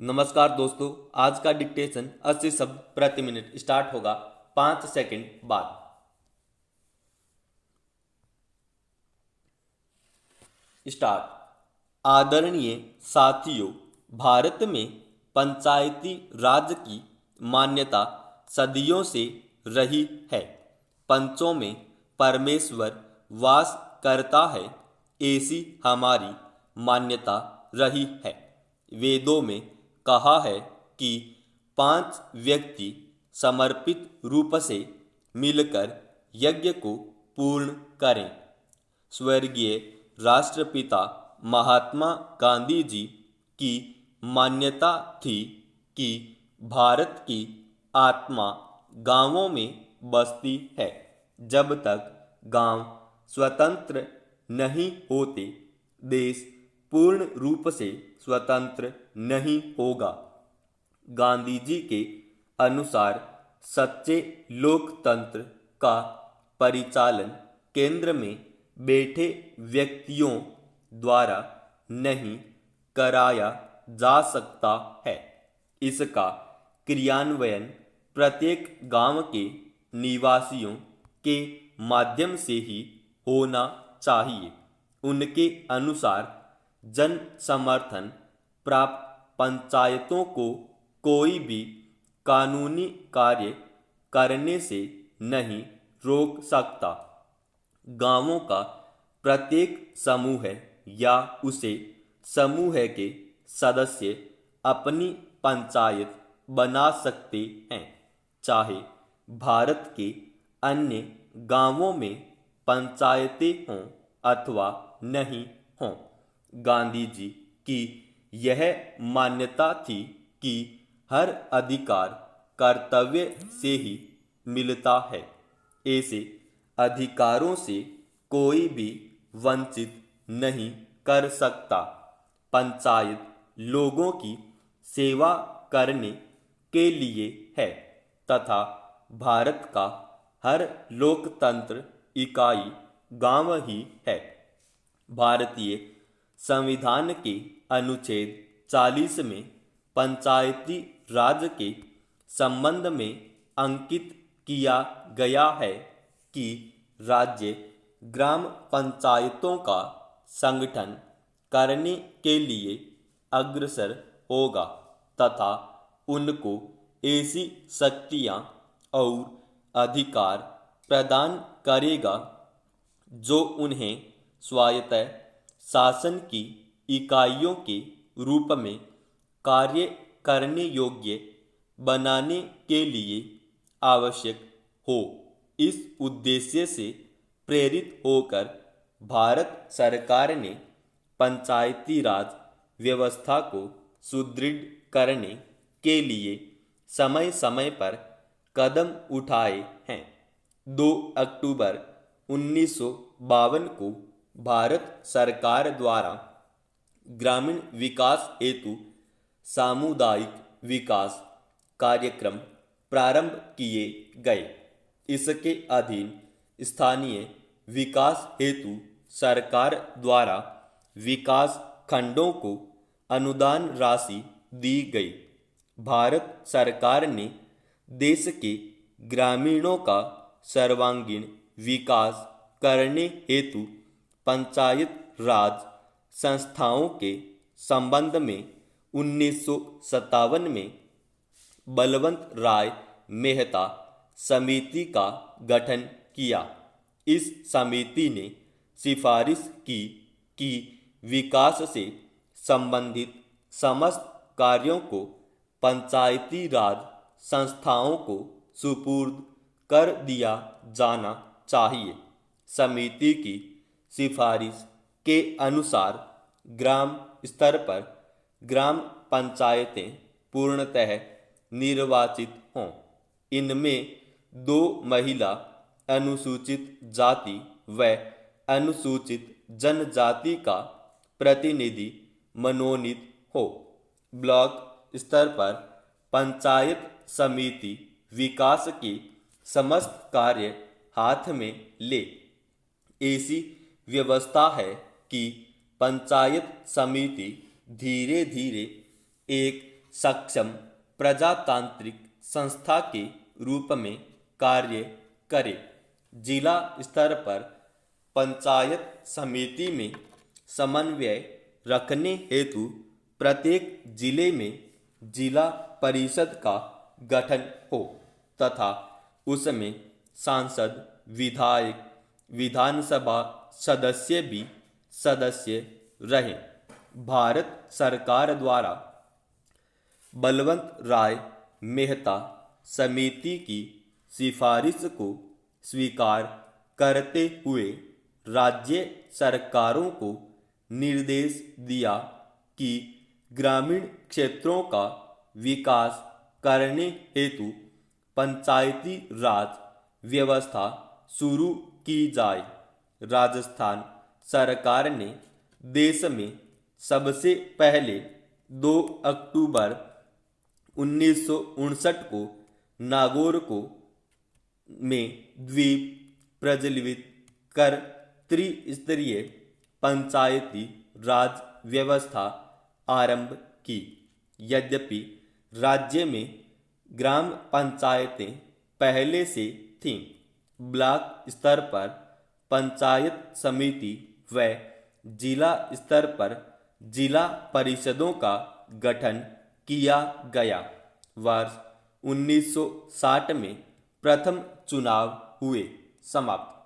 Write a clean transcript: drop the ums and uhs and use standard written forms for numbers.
नमस्कार दोस्तों, आज का डिक्टेशन 80 शब्द प्रति मिनट स्टार्ट होगा 5 सेकंड बाद। स्टार्ट। आदरणीय साथियों, भारत में पंचायती राज की मान्यता सदियों से रही है। पंचों में परमेश्वर वास करता है, ऐसी हमारी मान्यता रही है। वेदों में कहा है कि 5 व्यक्ति समर्पित रूप से मिलकर यज्ञ को पूर्ण करें। स्वर्गीय राष्ट्रपिता महात्मा गांधी जी की मान्यता थी कि भारत की आत्मा गांवों में बसती है। जब तक गांव स्वतंत्र नहीं होते, देश पूर्ण रूप से स्वतंत्र नहीं होगा। गांधी जी के अनुसार सच्चे लोकतंत्र का परिचालन केंद्र में बैठे व्यक्तियों द्वारा नहीं कराया जा सकता है। इसका क्रियान्वयन प्रत्येक गांव के निवासियों के माध्यम से ही होना चाहिए। उनके अनुसार जन समर्थन प्राप्त पंचायतों को कोई भी कानूनी कार्य करने से नहीं रोक सकता। गांवों का प्रत्येक समूह या उसे समूह के सदस्य अपनी पंचायत बना सकते हैं, चाहे भारत के अन्य गांवों में पंचायतें हों अथवा नहीं हों। गांधी जी की यह मान्यता थी कि हर अधिकार कर्तव्य से ही मिलता है। ऐसे अधिकारों से कोई भी वंचित नहीं कर सकता। पंचायत लोगों की सेवा करने के लिए है तथा भारत का हर लोकतंत्र इकाई गांव ही है। भारतीय संविधान के अनुच्छेद 40 में पंचायती राज के संबंध में अंकित किया गया है कि राज्य ग्राम पंचायतों का संगठन करने के लिए अग्रसर होगा तथा उनको ऐसी शक्तियां और अधिकार प्रदान करेगा जो उन्हें स्वायत्त शासन की इकाइयों के रूप में कार्य करने योग्य बनाने के लिए आवश्यक हो। इस उद्देश्य से प्रेरित होकर भारत सरकार ने पंचायती राज व्यवस्था को सुदृढ़ करने के लिए समय समय पर कदम उठाए हैं। 2 अक्टूबर 1952 को भारत सरकार द्वारा ग्रामीण विकास हेतु सामुदायिक विकास कार्यक्रम प्रारंभ किए गए। इसके अधीन स्थानीय विकास हेतु सरकार द्वारा विकास खंडों को अनुदान राशि दी गई। भारत सरकार ने देश के ग्रामीणों का सर्वांगीण विकास करने हेतु पंचायत राज संस्थाओं के संबंध में 1957 में बलवंत राय मेहता समिति का गठन किया। इस समिति ने सिफारिश की कि विकास से संबंधित समस्त कार्यों को पंचायती राज संस्थाओं को सुपुर्द कर दिया जाना चाहिए। समिति की सिफारिश के अनुसार ग्राम स्तर पर ग्राम पंचायतें पूर्णतः निर्वाचित हों। इनमें 2 महिला अनुसूचित जाति व अनुसूचित जनजाति का प्रतिनिधि मनोनीत हो। ब्लॉक स्तर पर पंचायत समिति विकास के समस्त कार्य हाथ में ले। ऐसी व्यवस्था है कि पंचायत समिति धीरे धीरे एक सक्षम प्रजातांत्रिक संस्था के रूप में कार्य करे। जिला स्तर पर पंचायत समिति में समन्वय रखने हेतु प्रत्येक जिले में जिला परिषद का गठन हो तथा उसमें सांसद, विधायक, विधानसभा सदस्य भी सदस्य रहे। भारत सरकार द्वारा बलवंत राय मेहता समिति की सिफारिश को स्वीकार करते हुए राज्य सरकारों को निर्देश दिया कि ग्रामीण क्षेत्रों का विकास करने हेतु पंचायती राज व्यवस्था शुरू की जाए। राजस्थान सरकार ने देश में सबसे पहले 2 अक्टूबर 1959 को नागौर में द्वीप प्रज्वलित कर त्रिस्तरीय पंचायती राज व्यवस्था आरंभ की। यद्यपि राज्य में ग्राम पंचायतें पहले से थीं, ब्लॉक स्तर पर पंचायत समिति व जिला स्तर पर जिला परिषदों का गठन किया गया। वर्ष 1960 में प्रथम चुनाव हुए। समाप्त।